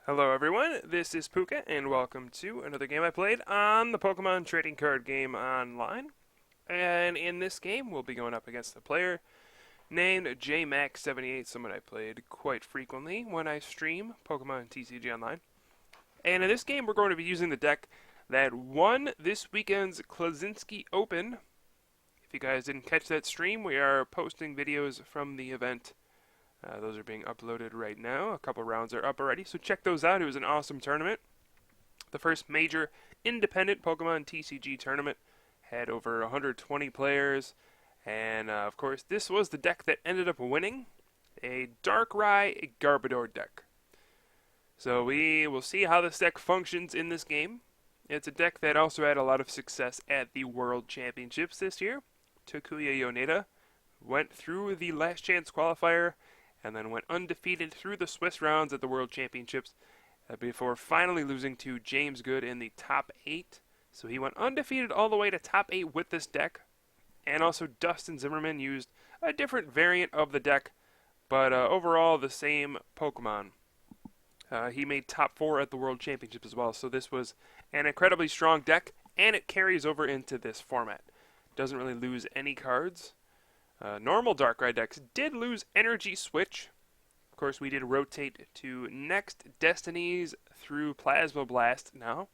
Hello everyone, this is Pooka, and welcome to another game I played on the Pokemon Trading Card Game Online. And in this game, we'll be going up against a player named JMAC78, someone I played quite frequently when I stream Pokemon TCG Online. And in this game, we're going to be using the deck that won this weekend's Klasinski Open. If you guys didn't catch that stream, we are posting videos from the event. Those are being uploaded right now. A couple rounds are up already, so check those out. It was an awesome tournament. The first major independent Pokemon TCG tournament. Had over 120 players. And, of course, this was the deck that ended up winning. A Darkrai Garbodor deck. So we will see how this deck functions in this game. It's a deck that also had a lot of success at the World Championships this year. Takuya Yoneda went through the last chance qualifier and then went undefeated through the Swiss rounds at the World Championships before finally losing to James Good in the top 8. So he went undefeated all the way to top 8 with this deck. And also Dustin Zimmerman used a different variant of the deck, but overall the same Pokemon. He made top 4 at the World Championships as well, so this was an incredibly strong deck, and it carries over into this format. Doesn't really lose any cards. Normal Darkrai decks did lose Energy Switch. Of course, we did rotate to Next Destinies through Plasma Blast now.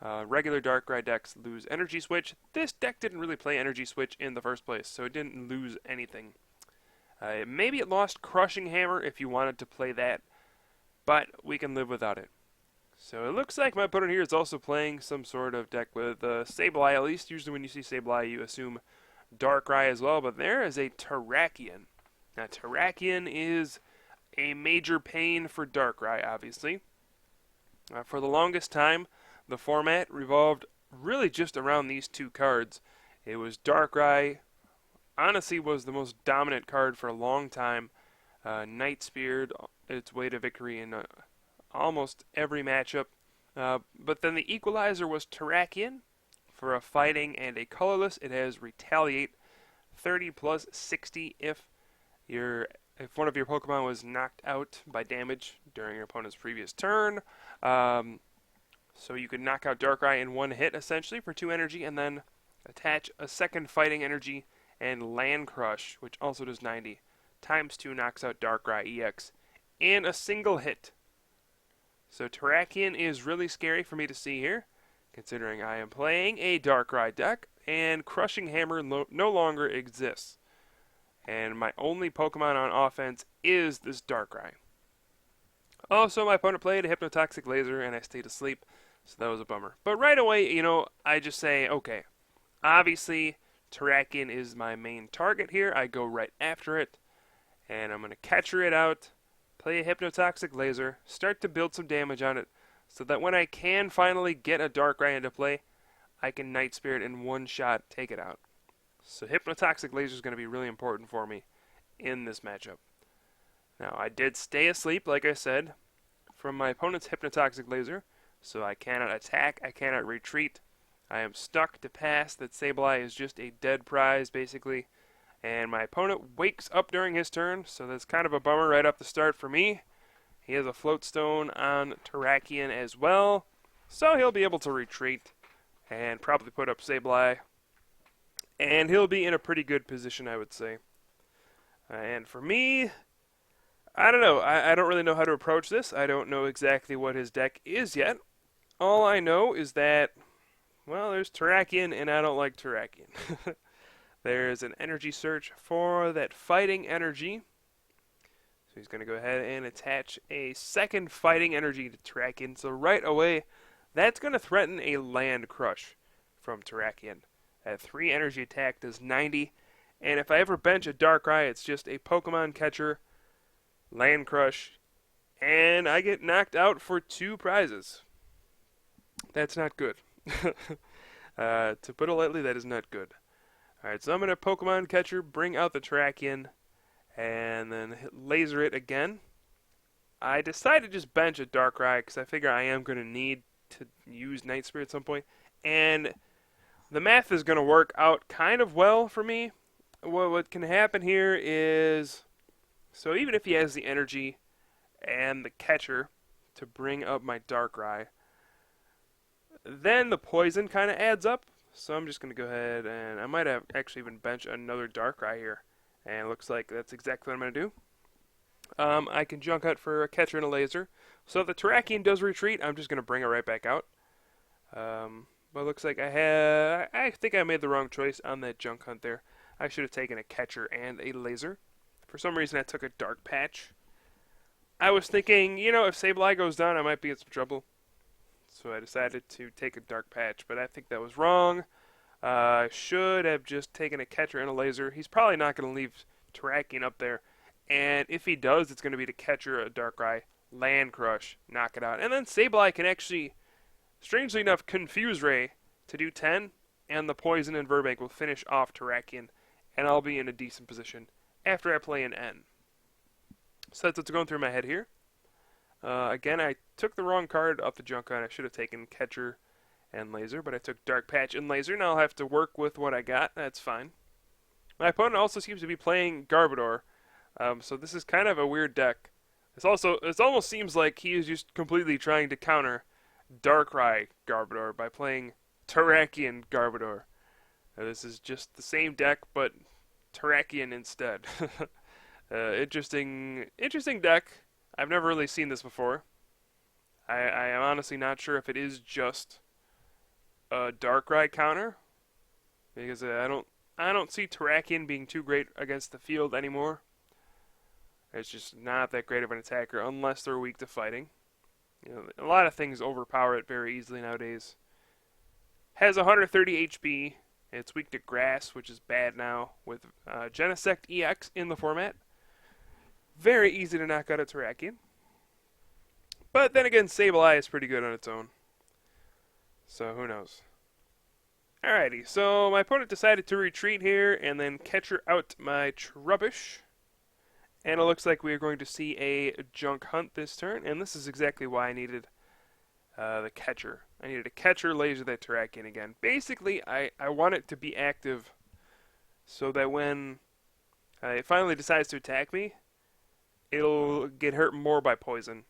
Regular Darkrai decks lose Energy Switch. This deck didn't really play Energy Switch in the first place, so it didn't lose anything. Maybe it lost Crushing Hammer if you wanted to play that, but we can live without it. So it looks like my opponent here is also playing some sort of deck with Sableye, at least. Usually when you see Sableye, you assume Darkrai as well, but there is a Terrakion. Now, Terrakion is a major pain for Darkrai, obviously. For the longest time, the format revolved really just around these two cards. It was Darkrai, honestly, was the most dominant card for a long time. Night Speared its way to victory in almost every matchup. But then the equalizer was Terrakion. For a fighting and a colorless, it has Retaliate 30 plus 60 if one of your Pokemon was knocked out by damage during your opponent's previous turn. So you could knock out Darkrai in one hit essentially for 2 energy, and then attach a second fighting energy and Land Crush, which also does 90. Times 2 knocks out Darkrai EX in a single hit. So Terrakion is really scary for me to see here, considering I am playing a Darkrai deck, and Crushing Hammer no longer exists. And my only Pokemon on offense is this Darkrai. Also, my opponent played a Hypnotoxic Laser, and I stayed asleep, so that was a bummer. But right away, I just say, okay, obviously, Terrakion is my main target here. I go right after it, and I'm going to catcher it out, play a Hypnotoxic Laser, start to build some damage on it, so that when I can finally get a Darkrai into play, I can Night Spirit in one shot take it out. So Hypnotoxic Laser is going to be really important for me in this matchup. Now, I did stay asleep, like I said, from my opponent's Hypnotoxic Laser, so I cannot attack, I cannot retreat. I am stuck to pass. That Sableye is just a dead prize, basically. And my opponent wakes up during his turn, so that's kind of a bummer right off the start for me. He has a Float Stone on Terrakion as well, so he'll be able to retreat and probably put up Sableye. And he'll be in a pretty good position, I would say. And for me, I don't know. I don't really know how to approach this. I don't know exactly what his deck is yet. All I know is that, well, there's Terrakion, and I don't like Terrakion. There's an energy search for that fighting energy. So he's going to go ahead and attach a second fighting energy to Terrakion. So right away, that's going to threaten a Land Crush from Terrakion. That 3 energy attack does 90. And if I ever bench a Darkrai, it's just a Pokemon catcher, Land Crush, and I get knocked out for 2 prizes. That's not good. To put it lightly, that is not good. Alright, so I'm going to Pokemon catcher, bring out the Terrakion, and then laser it again. I decided to just bench a Darkrai because I figure I am going to need to use Night Spirit at some point. And the math is going to work out kind of well for me. What can happen here is, so even if he has the energy and the catcher to bring up my Darkrai. Then the poison kind of adds up, so I'm just going to go ahead and I might have actually even bench another Darkrai here. And it looks like that's exactly what I'm going to do. I can junk out for a catcher and a laser. So if the Terrakion does retreat, I'm just going to bring it right back out. But it looks like I think I made the wrong choice on that junk hunt there. I should have taken a catcher and a laser. For some reason, I took a dark patch. I was thinking, you know, if Sableye goes down, I might be in some trouble. So I decided to take a dark patch, but I think that was wrong. I should have just taken a catcher and a laser. He's probably not going to leave Terrakion up there. And if he does, it's going to be to catcher, a Darkrai, Land Crush, knock it out. And then Sableye can actually, strangely enough, confuse Ray to do 10, and the Poison and Verbank will finish off Terrakion, and I'll be in a decent position after I play an N. So that's what's going through my head here. Again, I took the wrong card off the junk hunt. I should have taken catcher and laser, but I took dark patch and laser. Now I'll have to work with what I got. That's fine. My opponent also seems to be playing Garbodor, so this is kind of a weird deck. It almost seems like he is just completely trying to counter Darkrai Garbodor by playing Terrakion Garbodor. This is just the same deck, but Terrakion instead. Interesting deck. I've never really seen this before. I am honestly not sure if it is just a Darkrai counter, because I don't see Terrakion being too great against the field anymore. It's just not that great of an attacker unless they're weak to fighting. You know, a lot of things overpower it very easily nowadays. Has 130 HP. It's weak to grass, which is bad now with Genesect EX in the format. Very easy to knock out a Terrakion. But then again, Sableye is pretty good on its own. So who knows. Alrighty, so my opponent decided to retreat here and then catcher out my Trubbish. And it looks like we are going to see a junk hunt this turn, and this is exactly why I needed the catcher. I needed a catcher, laser that Terrakion again. Basically, I want it to be active so that when it finally decides to attack me, it'll get hurt more by poison.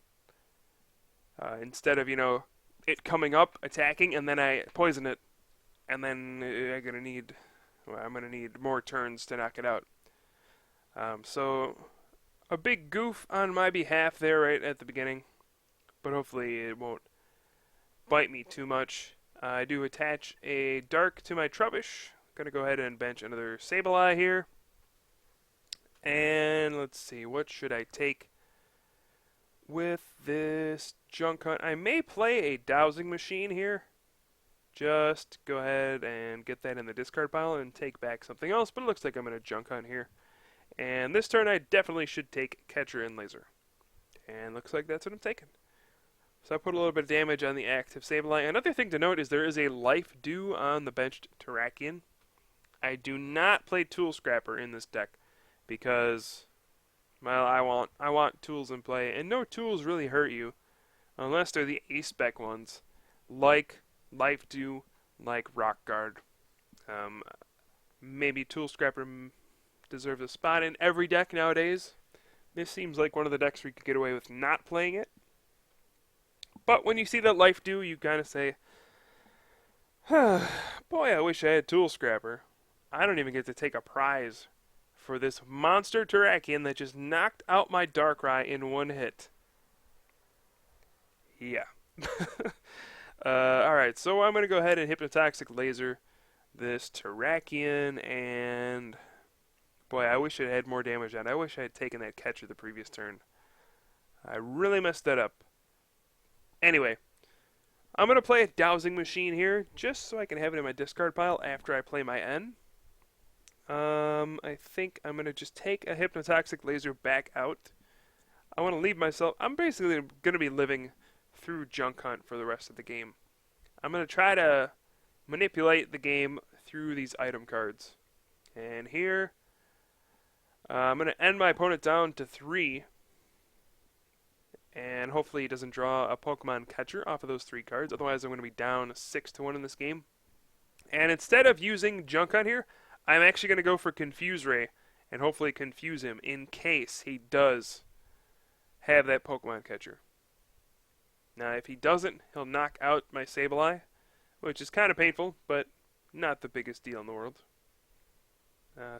Instead of, you know, it coming up, attacking, and then I poison it, and then I'm gonna need more turns to knock it out. So a big goof on my behalf there right at the beginning, but hopefully it won't bite me too much. I do attach a dark to my Trubbish. Gonna go ahead and bench another Sableye here. And let's see, what should I take with this junk hunt? I may play a dowsing machine here. Just go ahead and get that in the discard pile and take back something else, but it looks like I'm going to junk hunt here. And this turn I definitely should take catcher and laser. And looks like that's what I'm taking. So I put a little bit of damage on the active Sableye. Another thing to note is there is a life due on the benched Terrakion. I do not play Tool Scrapper in this deck because, well, I want tools in play, and no tools really hurt you unless they're the A-spec ones, like Life Dew, like Rock Guard. Maybe Tool Scrapper deserves a spot in every deck nowadays. This seems like one of the decks where you could get away with not playing it. But when you see that Life Dew, you kind of say, boy, I wish I had Tool Scrapper. I don't even get to take a prize for this monster Terrakion that just knocked out my Darkrai in one hit. Yeah. Alright, so I'm going to go ahead and Hypnotoxic Laser this Terrakion, and boy, I wish it had more damage on it. I wish I had taken that catcher the previous turn. I really messed that up. Anyway, I'm going to play a dowsing machine here, just so I can have it in my discard pile after I play my N. I think I'm going to just take a Hypnotoxic Laser back out. I want to leave myself... I'm basically going to be living through Junk Hunt for the rest of the game. I'm going to try to manipulate the game through these item cards. And here, I'm going to end my opponent down to 3. And hopefully he doesn't draw a Pokemon catcher off of those 3 cards. Otherwise, I'm going to be down 6-1 in this game. And instead of using Junk Hunt here, I'm actually going to go for Confuse Ray and hopefully confuse him in case he does have that Pokemon catcher. Now, if he doesn't, he'll knock out my Sableye, which is kind of painful, but not the biggest deal in the world.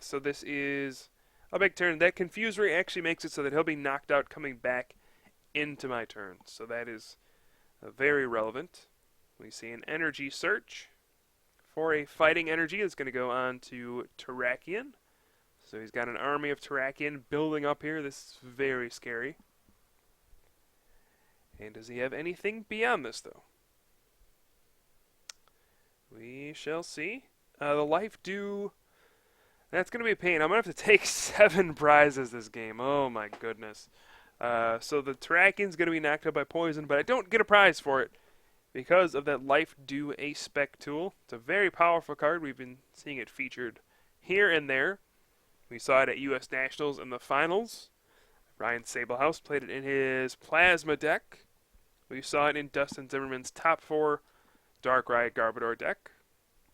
So this is a big turn. That Confuse Ray actually makes it so that he'll be knocked out coming back into my turn. So that is very relevant. We see an Energy Search for a Fighting Energy. It's going to go on to Terrakion. So he's got an army of Terrakion building up here. This is very scary. And does he have anything beyond this, though? We shall see. The Life Dew, that's going to be a pain. I'm going to have to take 7 prizes this game. Oh my goodness. So the Terrakion's going to be knocked out by poison, but I don't get a prize for it because of that Life Dew A-Spec tool. It's a very powerful card. We've been seeing it featured here and there. We saw it at U.S. Nationals in the finals. Ryan Sablehouse played it in his Plasma deck. We saw it in Dustin Zimmerman's top 4 Darkrai Garbodor deck.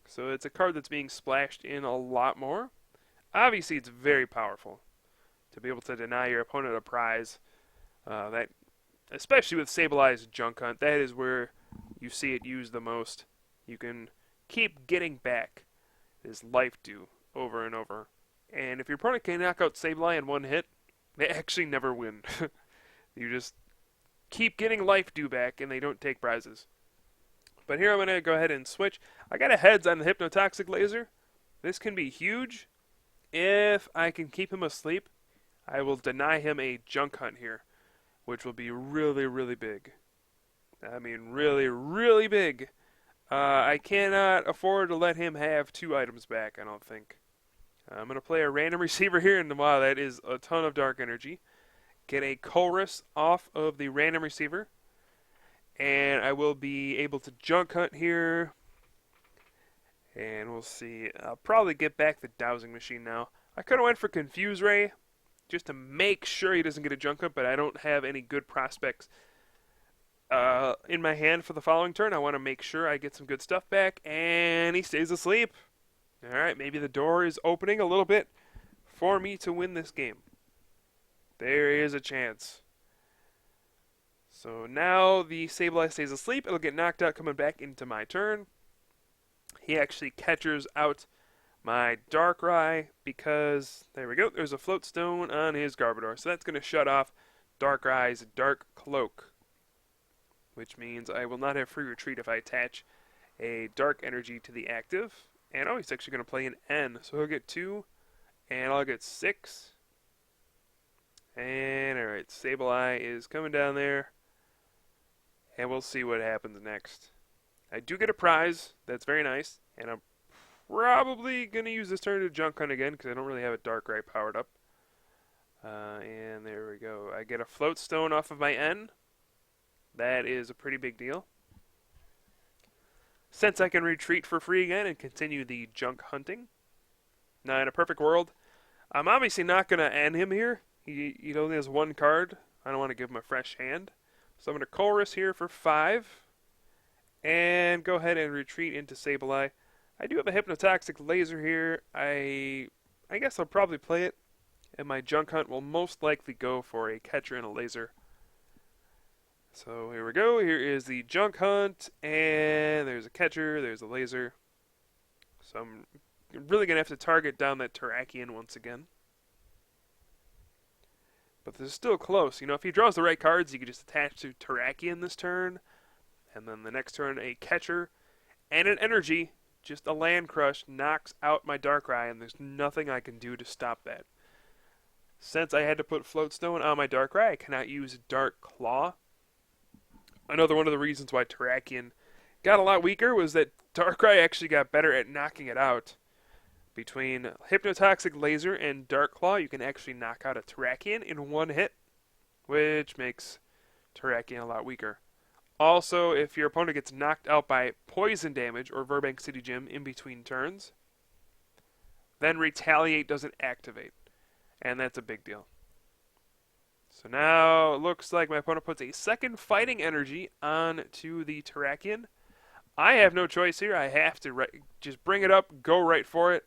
So it's a card that's being splashed in a lot more. Obviously, it's very powerful to be able to deny your opponent a prize. That, especially with Sableye's Junk Hunt, that is where you see it used the most. You can keep getting back this Life Dew over and over. And if your opponent can knock out Sableye in one hit, they actually never win. You just keep getting Life Dew back, and they don't take prizes. But here I'm going to go ahead and switch. I got a heads on the Hypnotoxic Laser. This can be huge. If I can keep him asleep, I will deny him a Junk Hunt here, which will be really, really big. I mean, really, really big. I cannot afford to let him have 2 items back, I don't think. I'm going to play a random receiver here, and wow, that is a ton of Dark Energy. Get a Chorus off of the random receiver, and I will be able to Junk Hunt here. And we'll see. I'll probably get back the Dowsing Machine now. I could have went for Confuse Ray, just to make sure he doesn't get a Junk Hunt, but I don't have any good prospects in my hand for the following turn. I want to make sure I get some good stuff back, and he stays asleep. Alright, maybe the door is opening a little bit for me to win this game. There is a chance. So now the Sableye stays asleep. It'll get knocked out coming back into my turn. He actually catchers out my Darkrai because, there we go, there's a Float Stone on his Garbodor. So that's going to shut off Darkrai's Dark Cloak, which means I will not have free retreat if I attach a Dark Energy to the active. And oh, he's actually going to play an N. So he'll get 2, and I'll get 6. And alright, Sableye is coming down there. And we'll see what happens next. I do get a prize. That's very nice. And I'm probably going to use this turn to Junk Hunt again because I don't really have a Darkrai powered up. And there we go. I get a Float Stone off of my N. That is a pretty big deal. Since I can retreat for free again and continue the Junk Hunting. Now, in a perfect world, I'm obviously not going to end him here. He only has 1 card. I don't want to give him a fresh hand. So I'm going to Chorus here for 5. And go ahead and retreat into Sableye. I do have a Hypnotoxic Laser here. I guess I'll probably play it. And my Junk Hunt will most likely go for a Catcher and a Laser. So here we go. Here is the Junk Hunt. And there's a Catcher. There's a Laser. So I'm really going to have to target down that Terrakion once again. But this is still close. You know, if he draws the right cards, he could just attach to Terrakion this turn. And then the next turn, a Catcher and an Energy. Just a Land Crush knocks out my Darkrai, and there's nothing I can do to stop that. Since I had to put Float Stone on my Darkrai, I cannot use Dark Claw. Another one of the reasons why Terrakion got a lot weaker was that Darkrai actually got better at knocking it out. Between Hypnotoxic Laser and Dark Claw, you can actually knock out a Terrakion in 1 hit, which makes Terrakion a lot weaker. Also, if your opponent gets knocked out by poison damage or Burbank City Gym in between turns, then Retaliate doesn't activate, and that's a big deal. So now it looks like my opponent puts a second Fighting Energy onto the Terrakion. I have no choice here. I have to just bring it up, go right for it.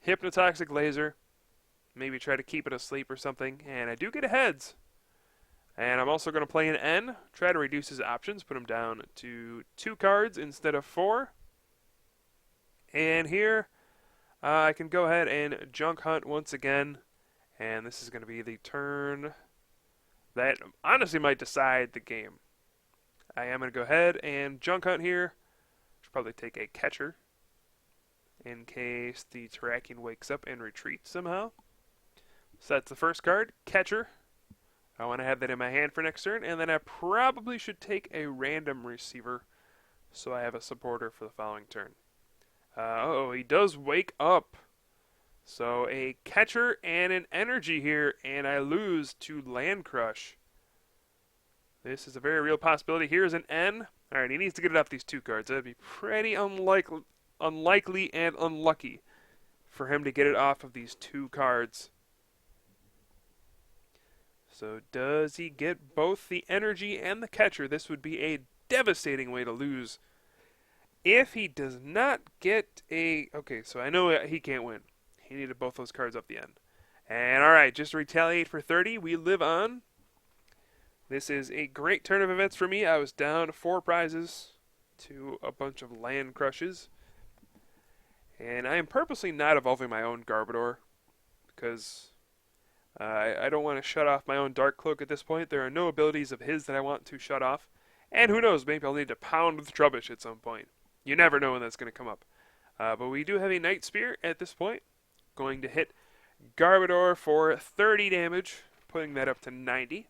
Hypnotoxic Laser. Maybe try to keep it asleep or something. And I do get a heads. And I'm also going to play an N, try to reduce his options, put him down to 2 cards instead of 4. And here, I can go ahead and Junk Hunt once again. And this is going to be the turn that honestly might decide the game. I am going to go ahead and Junk Hunt here. Should probably take a catcher in case the Terrakion wakes up and retreats somehow. So that's the first card, catcher. I want to have that in my hand for next turn, and then I probably should take a random receiver so I have a supporter for the following turn. Oh, he does wake up. So a catcher and an energy here, and I lose to Land Crush. This is a very real possibility. Here's an N. Alright, he needs to get it off these 2 cards. That'd be pretty unlikely and unlucky for him to get it off of these 2 cards. So does he get both the energy and the catcher? This would be a devastating way to lose. If he does not get a... Okay, so I know he can't win. He needed both those cards up the end. And alright, just to retaliate for 30, we live on. This is a great turn of events for me. I was down 4 prizes to a bunch of land crushes. And I am purposely not evolving my own Garbodor because I don't want to shut off my own Dark Cloak at this point. There are no abilities of his that I want to shut off. And who knows, maybe I'll need to pound with Trubbish at some point. You never know when that's going to come up. But we do have a Night Spear at this point. Going to hit Garbodor for 30 damage, putting that up to 90.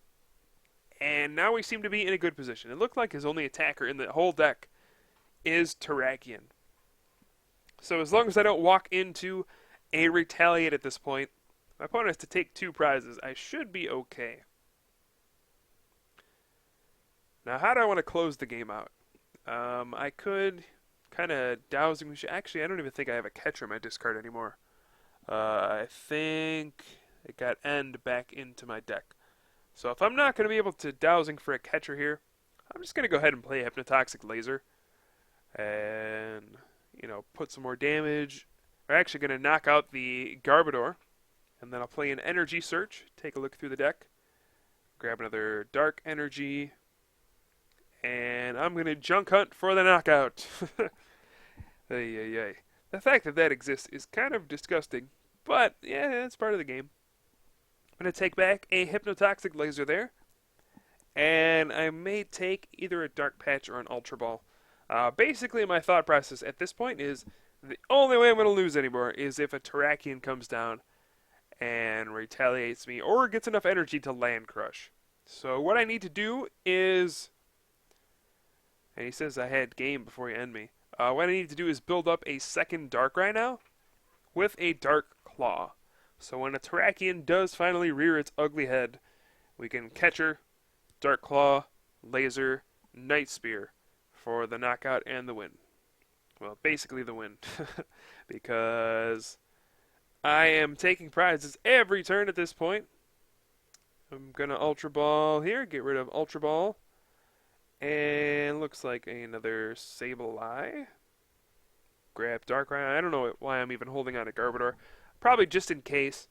And now we seem to be in a good position. It looked like his only attacker in the whole deck is Terrakion. So as long as I don't walk into a retaliate at this point, my opponent has to take 2 prizes. I should be okay. Now, how do I want to close the game out? I could kind of dowsing. Actually, I don't even think I have a catcher in my discard anymore. I think it got end back into my deck. So if I'm not going to be able to dowsing for a catcher here, I'm just going to go ahead and play Hypnotoxic Laser. And, put some more damage. We're actually going to knock out the Garbodor. And then I'll play an Energy Search, take a look through the deck, grab another Dark Energy, and I'm going to Junk Hunt for the knockout. The fact that that exists is kind of disgusting, but yeah, it's part of the game. I'm going to take back a Hypnotoxic Laser there, and I may take either a Dark Patch or an Ultra Ball. Basically, my thought process at this point is the only way I'm going to lose anymore is if a Terrakion comes down and retaliates me, or gets enough energy to Land Crush. So what I need to do is, and he says I had game before he end me, what I need to do is build up a second Darkrai now, with a Dark Claw. So when a Terrakion does finally rear its ugly head, we can Catcher, Dark Claw, Laser, Night Spear, for the knockout and the win. Well, basically the win, because I am taking prizes every turn at this point. I'm going to Ultra Ball here, get rid of Ultra Ball. And looks like another Sableye. Grab Darkrai. I don't know why I'm even holding on to Garbodor. Probably just in case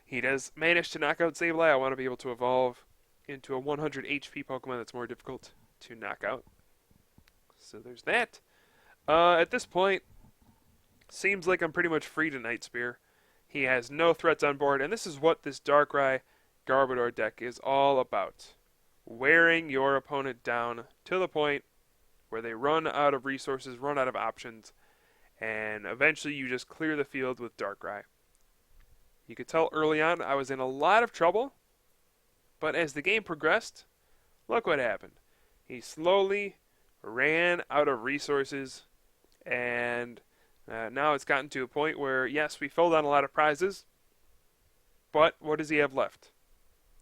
he does manage to knock out Sableye. I want to be able to evolve into a 100 HP Pokemon that's more difficult to knock out. So there's that. At this point, seems like I'm pretty much free to Night Spear. He has no threats on board, and this is what this Darkrai Garbodor deck is all about. Wearing your opponent down to the point where they run out of resources, run out of options, and eventually you just clear the field with Darkrai. You could tell early on I was in a lot of trouble, but as the game progressed, look what happened. He slowly ran out of resources, and now it's gotten to a point where, yes, we filled on a lot of prizes, but what does he have left?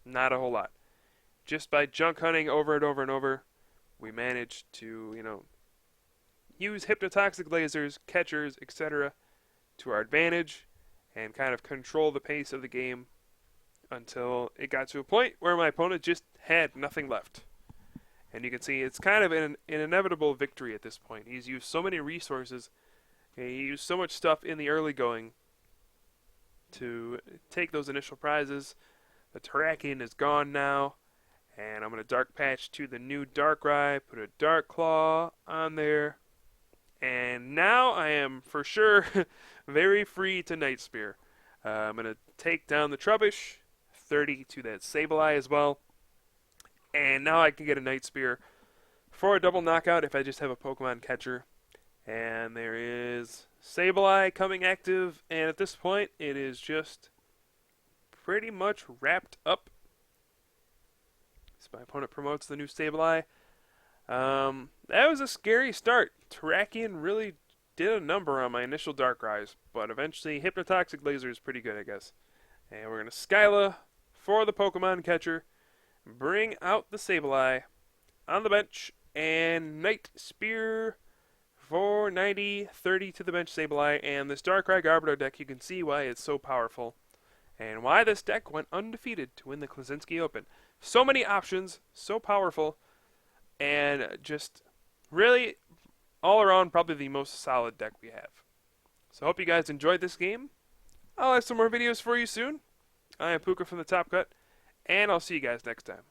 Not a whole lot. Just by junk hunting over and over and over, we managed to, use hypnotoxic lasers, catchers, etc. to our advantage and kind of control the pace of the game until it got to a point where my opponent just had nothing left. And you can see it's kind of an inevitable victory at this point. He's used so many resources, he used so much stuff in the early going to take those initial prizes. The Terrakion is gone now, And I'm going to Dark Patch to the new Darkrai, put a Dark Claw on there. And now I am for sure very free to Night Spear. I'm going to take down the Trubbish, 30 to that Sableye as well. And now I can get a Night Spear for a double knockout if I just have a Pokemon catcher. And there is Sableye coming active, and at this point it is just pretty much wrapped up. So my opponent promotes the new Sableye. That was a scary start. Terrakion really did a number on my initial Darkrais, but eventually Hypnotoxic Laser is pretty good, I guess. And we're going to Skyla for the Pokemon catcher, bring out the Sableye on the bench, and Night Spear for 90, 30 to the bench Sableye, and this Darkrai Garbodor deck, you can see why it's so powerful, and why this deck went undefeated to win the Klasinski Open. So many options, so powerful, and just really, all around, probably the most solid deck we have. So I hope you guys enjoyed this game. I'll have some more videos for you soon. I am Pooka from the Top Cut, and I'll see you guys next time.